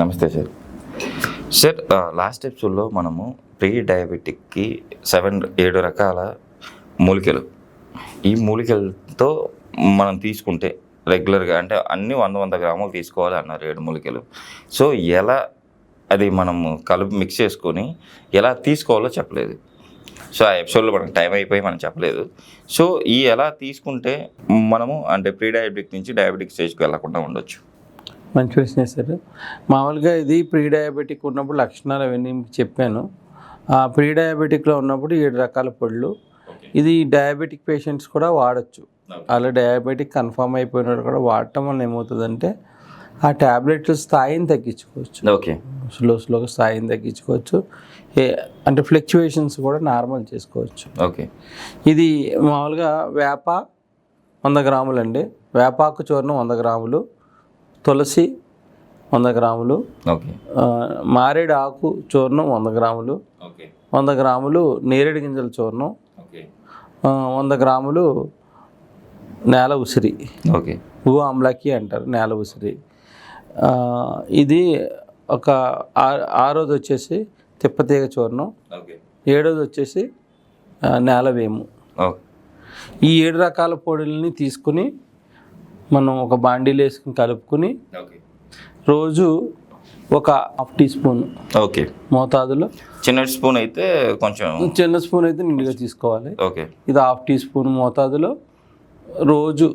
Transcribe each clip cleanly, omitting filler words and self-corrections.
నమస్తే sir. Sir last ఎపిసోడ్లో మనము ప్రీ డయాబెటిక్కి 7 రకాల మూలికలు, ఈ మూలికలతో మనం తీసుకుంటే రెగ్యులర్గా అంటే అన్ని 100 గ్రాములు తీసుకోవాలి అన్నారు 7 మూలికలు. సో ఎలా అది మనం మిక్స్ చేసుకొని ఎలా తీసుకోవాలో చెప్పలేదు. సో ఆ ఎపిసోడ్లో మనకు టైం అయిపోయి మనం చెప్పలేదు. సో ఈ ఎలా తీసుకుంటే మనము అంటే ప్రీ డయాబెటిక్ నుంచి డయాబెటిక్ స్టేజ్కి వెళ్ళకుండా ఉండొచ్చు. మంచి ప్రశ్న సార్. మామూలుగా ఇది ప్రీ డయాబెటిక్ ఉన్నప్పుడు లక్షణాలు అవన్నీ చెప్పాను. ఆ ప్రీ డయాబెటిక్లో ఉన్నప్పుడు 7 రకాల పొడులు. ఇది డయాబెటిక్ పేషెంట్స్ కూడా వాడచ్చు. అలా డయాబెటిక్ కన్ఫర్మ్ అయిపోయిన కూడా వాడటం వల్ల ఏమవుతుందంటే ఆ ట్యాబ్లెట్ల స్థాయిని తగ్గించుకోవచ్చు. ఓకే, స్లోగా స్థాయిని తగ్గించుకోవచ్చు. అంటే ఫ్లక్చువేషన్స్ కూడా నార్మల్ చేసుకోవచ్చు. ఓకే, ఇది మామూలుగా వేప 100 గ్రాములు అండి. వేపాకు చూర్ణం 100 గ్రాములు, తులసి 100 గ్రాములు, మారేడు ఆకు చూర్ణం 100 గ్రాములు, 100 గ్రాములు నేరేడు గింజల చూర్ణం, 100 గ్రాములు నేల ఉసిరి, భూ ఆమ్లాకి అంటారు నేల ఉసిరి. ఇది ఒక 6రోజు వచ్చేసి తిప్పతీగ చూర్ణం, 7రోజు వచ్చేసి నేలవేము. ఈ 7 రకాల పొడుల్ని తీసుకుని మనం ఒక బాండీలో వేసుకుని కలుపుకుని రోజు ఒక ½ టీ స్పూన్ మోతాదులో, చిన్న స్పూన్ అయితే కొంచెం చిన్న స్పూన్ అయితే నిండుగా తీసుకోవాలి. ఇది ½ టీ స్పూన్ మోతాదులో రోజు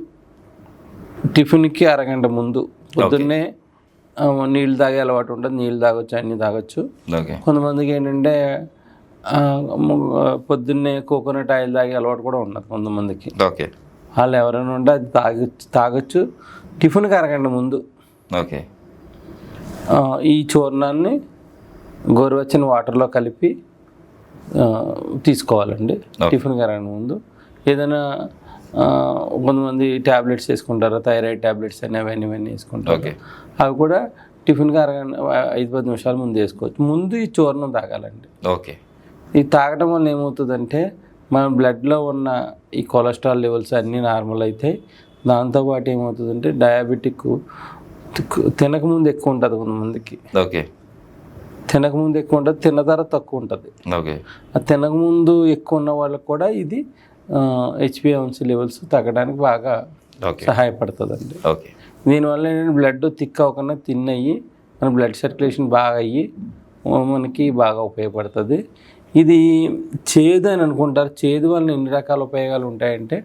టిఫిన్కి అరగంట ముందు పొద్దున్నే నీళ్ళు తాగే అలవాటు ఉంటుంది, నీళ్ళు తాగొచ్చు, అన్నీ తాగొచ్చు. కొంతమందికి ఏంటంటే పొద్దున్నే కోకోనట్ ఆయిల్ తాగే అలవాటు కూడా ఉండదు కొంతమందికి. వాళ్ళు ఎవరైనా ఉంటే అది తాగొచ్చు టిఫిన్కి అరగంట ముందు. ఈ చూర్ణాన్ని గోరువెచ్చని వాటర్లో కలిపి తీసుకోవాలండి టిఫిన్కి అరగంట ముందు. ఏదైనా కొంతమంది ట్యాబ్లెట్స్ వేసుకుంటారు, థైరాయిడ్ ట్యాబ్లెట్స్ అని అవన్నీ వేసుకుంటారు. అవి కూడా టిఫిన్కి అరగంట 5-10 నిమిషాల ముందు వేసుకోవచ్చు. ముందు ఈ చూర్ణం తాగాలండి. ఇది తాగడం వల్ల ఏమవుతుందంటే మన బ్లడ్లో ఉన్న ఈ కొలెస్ట్రాల్ లెవెల్స్ అన్నీ నార్మల్ అవుతాయి. దాంతోపాటు ఏమవుతుందంటే డయాబెటిక్ తినకముందు ఎక్కువ ఉంటుంది కొంతమందికి, తినకముందు ఎక్కువ ఉంటుంది, తిన్న తర్వాత తక్కువ ఉంటుంది. ఆ తినకముందు ఎక్కువ ఉన్న వాళ్ళకి కూడా ఇది HbA1c లెవెల్స్ తగ్గడానికి బాగా సహాయపడుతుందండి. దీనివల్ల ఏంటంటే బ్లడ్ థిక్ అవ్వకుండా థిన్ అయ్యి మన బ్లడ్ సర్క్యులేషన్ బాగా అయ్యి మనకి బాగా ఉపయోగపడుతుంది. ఇది చేదు అని అనుకుంటారు. చేదు వల్ల ఎన్ని రకాల ఉపయోగాలు ఉంటాయంటే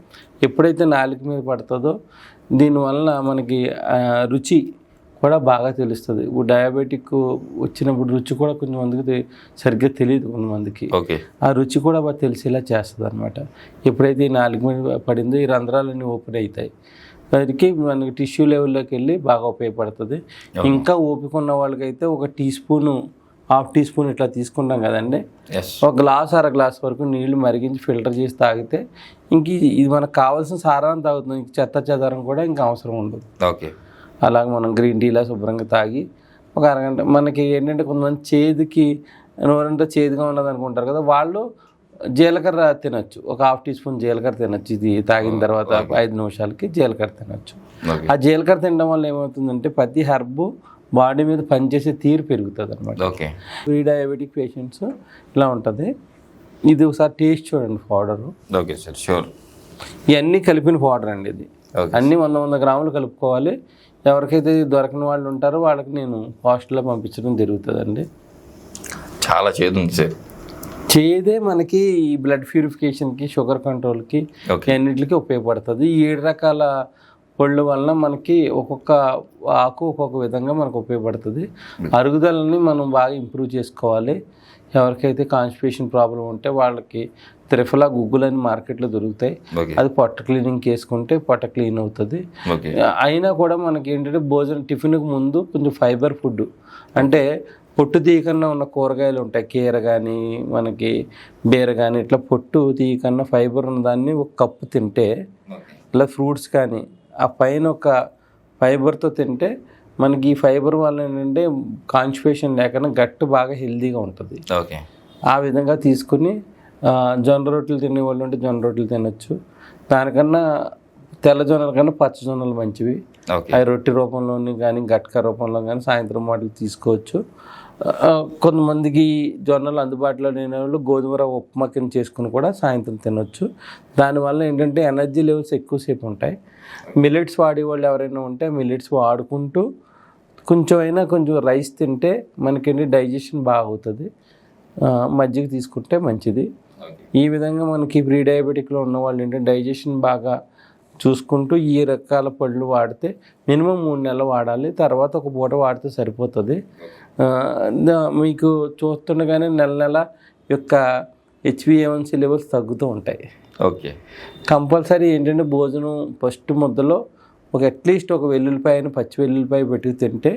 ఎప్పుడైతే నాలుక మీద పడుతుందో దీనివల్ల మనకి రుచి కూడా బాగా తెలుస్తుంది. డయాబెటిక్ వచ్చినప్పుడు రుచి కూడా కొంతమందికి సరిగ్గా తెలియదు, కొంతమందికి ఆ రుచి కూడా బాగా తెలిసేలా చేస్తుంది అనమాట. ఎప్పుడైతే ఈ నాలుక మీద పడిందో ఈ రంధ్రాలన్నీ ఓపెన్ అవుతాయి, దానికి మనకి టిష్యూ లెవెల్లోకి వెళ్ళి బాగా ఉపయోగపడుతుంది. ఇంకా ఓపిక ఉన్న వాళ్ళకైతే ఒక టీ స్పూను, ½ టీ స్పూన్ ఇట్లా తీసుకుంటాం కదండి, ఒక గ్లాస్ అర గ్లాస్ వరకు నీళ్లు మరిగించి ఫిల్టర్ చేసి తాగితే ఇంక ఇది మనకు కావాల్సిన సారాన్ని తాగుతుంది. ఇంక చెత్త చెదారం కూడా ఇంకా అవసరం ఉండదు. అలాగే మనం గ్రీన్ టీలా శుభ్రంగా తాగి ఒక అరగంట. మనకి ఏంటంటే కొంతమంది చేదుకి నోరంతా చేదుగా ఉండదు అనుకుంటారు కదా, వాళ్ళు జీలకర్ర తినచ్చు. ఒక ½ టీ స్పూన్ జీలకర్ర తినచ్చు. ఇది తాగిన తర్వాత 5 నిమిషాలకి జీలకర్ర తినచ్చు. ఆ జీలకర్ర తినడం వల్ల ఏమవుతుందంటే ప్రతి హెర్బ్ బాడీ మీద పనిచేసే తీరు పెరుగుతుంది అనమాట. ప్రీ డయాబెటిక్ పేషెంట్స్ ఇలా ఉంటుంది. ఇది ఒకసారి టేస్ట్ చూడండి పౌడరు. ఇవన్నీ కలిపిన పౌడర్ అండి. ఇది అన్నీ 100 గ్రాములు కలుపుకోవాలి. ఎవరికైతే దొరకని వాళ్ళు ఉంటారో వాళ్ళకి నేను హాస్టల్లో పంపించడం జరుగుతుందండి. చాలా చేదు ఉంది సార్. చేదే మనకి ఈ బ్లడ్ ప్యూరిఫికేషన్కి, షుగర్ కంట్రోల్కి అన్నిటికీ ఉపయోగపడుతుంది. ఈ 7 రకాల పళ్ళు వలన మనకి ఒక్కొక్క ఆకు ఒక్కొక్క విధంగా మనకు ఉపయోగపడుతుంది. అరుగుదలని మనం బాగా ఇంప్రూవ్ చేసుకోవాలి. ఎవరికైతే కాన్స్టిపేషన్ ప్రాబ్లం ఉంటే వాళ్ళకి త్రిఫలా గుగ్గులని మార్కెట్లో దొరుకుతాయి. అది పొట్ట క్లీనింగ్ వేసుకుంటే పొట్ట క్లీన్ అవుతుంది. అయినా కూడా మనకి ఏంటంటే భోజనం టిఫిన్కి ముందు కొంచెం ఫైబర్ ఫుడ్ అంటే పొట్టు తీయకన్నా ఉన్న కూరగాయలు ఉంటాయి, కీర కానీ మనకి బీర కానీ ఇట్లా పొట్టు తీయకన్నా ఫైబర్ ఉన్న దాన్ని ఒక కప్పు తింటే, ఇలా ఫ్రూట్స్ కానీ ఆ పైన ఒక ఫైబర్తో తింటే మనకి ఈ ఫైబర్ వల్ల ఏంటంటే కాన్స్టిపేషన్ లేకుండా గట్టు బాగా హెల్తీగా ఉంటుంది. ఆ విధంగా తీసుకుని జొన్న రొట్టెలు తినే వాళ్ళు ఉంటే జొన్న రొట్టెలు తినచ్చు. దానికన్నా తెల్ల జొన్నల కన్నా పచ్చ జొన్నలు మంచివి. ఓకే. అవి రొట్టె రూపంలోని కానీ గట్క రూపంలో కానీ సాయంత్రం వాటికి తీసుకోవచ్చు. కొంతమందికి జొన్నలు అందుబాటులో లేని వాళ్ళు గోధుమ రవ్వ ఉప్మా కింద చేసుకుని కూడా సాయంత్రం తినొచ్చు. దానివల్ల ఏంటంటే ఎనర్జీ లెవెల్స్ ఎక్కువసేపు ఉంటాయి. మిల్లెట్స్ వాడేవాళ్ళు ఎవరైనా ఉంటే మిల్లెట్స్ వాడుకుంటూ కొంచెం రైస్ తింటే మనకేంటి డైజెషన్ బాగా అవుతుంది. మజ్జిగ తీసుకుంటే మంచిది. ఈ విధంగా మనకి ప్రీ డయాబెటిక్లో ఉన్న వాళ్ళు ఏంటంటే డైజెషన్ బాగా చూసుకుంటూ ఈ రకాల పళ్ళు వాడితే మినిమం 3 నెలలు వాడాలి. తర్వాత ఒక పూట వాడితే సరిపోతుంది. మీకు చూస్తుండగానే నెల యొక్క HbA1c లెవెల్స్ తగ్గుతూ ఉంటాయి. ఓకే. కంపల్సరీ ఏంటంటే భోజనం ఫస్ట్ ముద్దలో అట్లీస్ట్ ఒక వెల్లుల్లిపాయను పచ్చి వెల్లుల్లిపాయ పెట్టి తింటే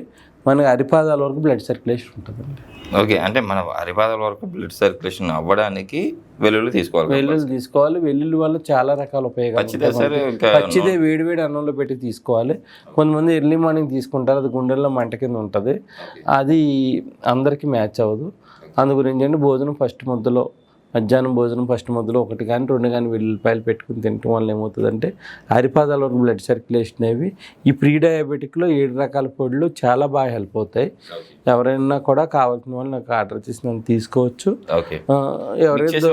మనకి అరిపాదాల వరకు బ్లడ్ సర్క్యులేషన్ ఉంటుందండి. ఓకే. అంటే మన అరిపాదాల వరకు బ్లడ్ సర్క్యులేషన్ అవ్వడానికి వెల్లుల్లి తీసుకోవాలి. వెల్లుల్లి వల్ల చాలా రకాల ఉపయోగాలు. పచ్చిదే వేడివేడి అన్నంలో పెట్టి తీసుకోవాలి. కొంతమంది ఎర్లీ మార్నింగ్ తీసుకుంటారు, అది గుండెల్లో మంట కింద ఉంటుంది, అది అందరికీ మ్యాచ్ అవ్వదు. అందు గురించి అంటే భోజనం ఫస్ట్ ముద్దలో మధ్యాహ్నం భోజనం ఫస్ట్ ముద్దలో 1 కానీ 2 కానీ వెల్లుల్లిపాయలు పెట్టుకుని తినటం వల్ల ఏమవుతుందంటే అరిపాదాల వరకు బ్లడ్ సర్క్యులేషన్ అవి ఈ ప్రీ డయాబెటిక్లో 7 రకాల పొడులు చాలా బాగా హెల్ప్ అవుతాయి. ఎవరైనా కూడా కావాల్సిన వాళ్ళు నాకు ఆర్డర్ చేసి నన్ను తీసుకోవచ్చు. ఎవరైనా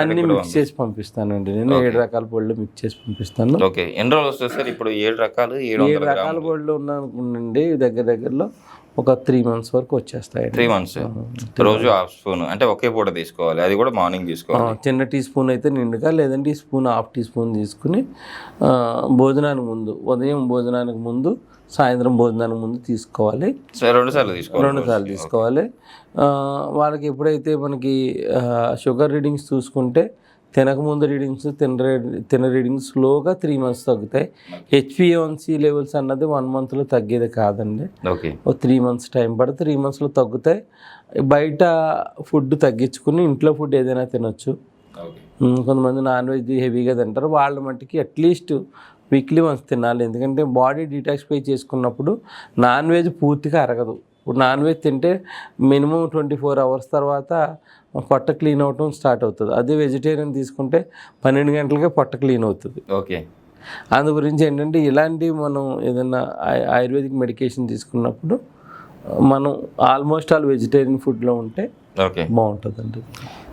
అన్ని మిక్స్ చేసి పంపిస్తానండి. నేను 7 రకాల పొడులు మిక్స్ చేసి పంపిస్తాను. ఓకే. ఎన్ని రోజులు వస్తుంది సార్? ఇప్పుడు 7 రకాల పొడులు ఉన్నానుకోండి, దగ్గరలో ఒక 3 months వరకు వచ్చేస్తాయి. 3 months రోజు హాఫ్ స్పూన్ అంటే ఒకే పూట తీసుకోవాలి, అది కూడా మార్నింగ్ తీసుకోవాలి. చిన్న టీ స్పూన్ అయితే నిండుగా, లేదంటే హాఫ్ టీ స్పూన్ తీసుకుని భోజనానికి ముందు, ఉదయం భోజనానికి ముందు, సాయంత్రం భోజనానికి ముందు తీసుకోవాలి. 2 సార్లు తీసుకోవాలి. వాళ్ళకి ఎప్పుడైతే మనకి షుగర్ రీడింగ్స్ చూసుకుంటే తినకముందు రీడింగ్స్ తిన రీడింగ్స్ స్లోగా 3 months తగ్గుతాయి. HbA1c లెవెల్స్ అన్నది 1 monthలో తగ్గేది కాదండి. ఓకే. 3 months టైం పడుతుంది. 3 monthsలో తగ్గుతాయి. బయట ఫుడ్ తగ్గించుకుని ఇంట్లో ఫుడ్ ఏదైనా తినొచ్చు. కొంతమంది నాన్ వెజ్ హెవీగా తింటారు, వాళ్ళ మట్టుకి అట్లీస్ట్ వీక్లీ వన్స్ తినాలి. ఎందుకంటే బాడీ డీటాక్సిఫై చేసుకున్నప్పుడు నాన్ వెజ్ పూర్తిగా అరగదు. ఇప్పుడు నాన్ వెజ్ తింటే మినిమం 24 hours తర్వాత పొట్ట క్లీన్ అవటం స్టార్ట్ అవుతుంది. అదే వెజిటేరియన్ తీసుకుంటే 12 గంటలకే పొట్ట క్లీన్ అవుతుంది. ఓకే. అందు గురించి ఏంటంటే ఇలాంటివి మనం ఏదైనా ఆయుర్వేదిక్ మెడికేషన్ తీసుకున్నప్పుడు మనం ఆల్మోస్ట్ ఆల్ వెజిటేరియన్ ఫుడ్లో ఉంటే ఓకే బాగుంటుందండి.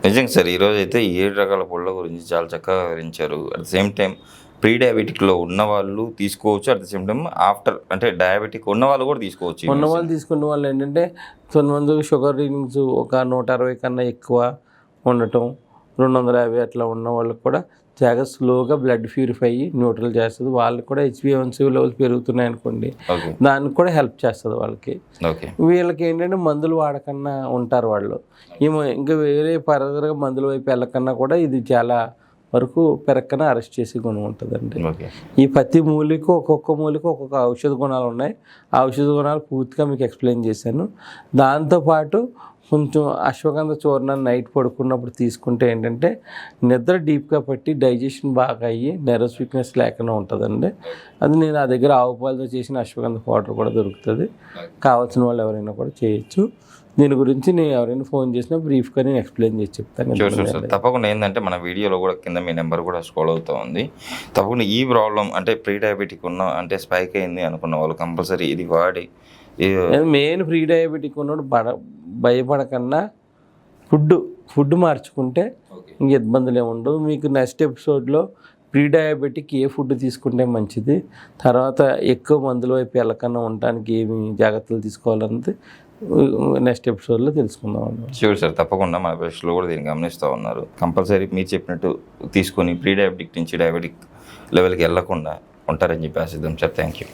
నిజంగా సార్, ఈరోజు అయితే 7 రకాల పళ్ళ గురించి చాలా చక్కగా వివరించారు. At the same time pre డయాబెటిక్లో ఉన్న వాళ్ళు తీసుకోవచ్చు, at the same time after అంటే డయాబెటిక్ ఉన్న వాళ్ళు కూడా తీసుకోవచ్చు. ఉన్నవాళ్ళు తీసుకున్న వాళ్ళు ఏంటంటే కొంతమంది షుగర్ రీడింగ్స్ ఒక 160 కన్నా ఎక్కువ ఉండటం, 250 అట్లా ఉన్న వాళ్ళకి కూడా జాగ్రత్త స్లోగా బ్లడ్ ప్యూరిఫై అయ్యి న్యూట్రల్ చేస్తుంది. వాళ్ళకి కూడా HbA1c లెవెల్స్ పెరుగుతున్నాయి అనుకోండి, దానికి కూడా హెల్ప్ చేస్తుంది వాళ్ళకి. వీళ్ళకి ఏంటంటే మందులు వాడకన్నా ఉంటారు వాళ్ళు, ఇంకా వేరే ఫర్దర్గా మందుల వైపు వెళ్ళకన్నా కూడా ఇది చాలా వరకు పెరక్కన అరెస్ట్ చేసే గుణం ఉంటుందండి. ఈ ప్రతి మూలికి ఒక్కొక్క ఔషధ గుణాలు ఉన్నాయి. ఆ ఔషధ గుణాలు పూర్తిగా మీకు ఎక్స్ప్లెయిన్ చేశాను. దాంతోపాటు కొంచెం అశ్వగంధ చూర్ణాన్ని నైట్ పడుకున్నప్పుడు తీసుకుంటే ఏంటంటే నిద్ర డీప్గా పట్టి డైజెషన్ బాగా అయ్యి నెర్వస్ వీక్నెస్ లేకుండా ఉంటుందండి. అది నేను ఆ దగ్గర ఆవు పాలతో చేసిన అశ్వగంధ పౌడర్ కూడా దొరుకుతుంది. కావాల్సిన వాళ్ళు ఎవరైనా కూడా చేయొచ్చు. దీని గురించి నేను ఎవరైనా ఫోన్ చేసినా బ్రీఫ్గా నేను ఎక్స్ప్లెయిన్ చేసి చెప్తాను. తప్పకుండా ఏంటంటే మన వీడియోలో కూడా కింద మీ నెంబర్ కూడా స్క్రోల్ అవుతూ ఉంది. తప్పకుండా ఈ ప్రాబ్లం అంటే ప్రీ డయాబెటిక్ ఉన్న అంటే స్పైక్ అయింది అనుకున్న వాళ్ళు కంపల్సరీ ఇది వాడి మెయిన్ ప్రీ డయాబెటిక్ ఉన్నప్పుడు భయపడకన్నా ఫుడ్ మార్చుకుంటే ఇంక ఇబ్బందులు ఏమి ఉండవు. మీకు నెక్స్ట్ ఎపిసోడ్లో ప్రీ డయాబెటిక్ ఏ ఫుడ్ తీసుకుంటే మంచిది, తర్వాత ఎక్కువ మందుల వైపు వెళ్ళకన్నా ఉండటానికి ఏమి జాగ్రత్తలు తీసుకోవాలన్నది నెక్స్ట్ ఎపిసోడ్లో తెలుసుకుందాం. షూర్ సార్, తప్పకుండా మన బెస్ట్లో కూడా దీన్ని గమనిస్తూ ఉన్నారు. కంపల్సరీ మీరు చెప్పినట్టు తీసుకొని ప్రీ డయాబెటిక్ నుంచి డయాబెటిక్ లెవెల్కి వెళ్ళకుండా ఉంటారని చెప్పి ఆశిద్దాం సార్. Thank you.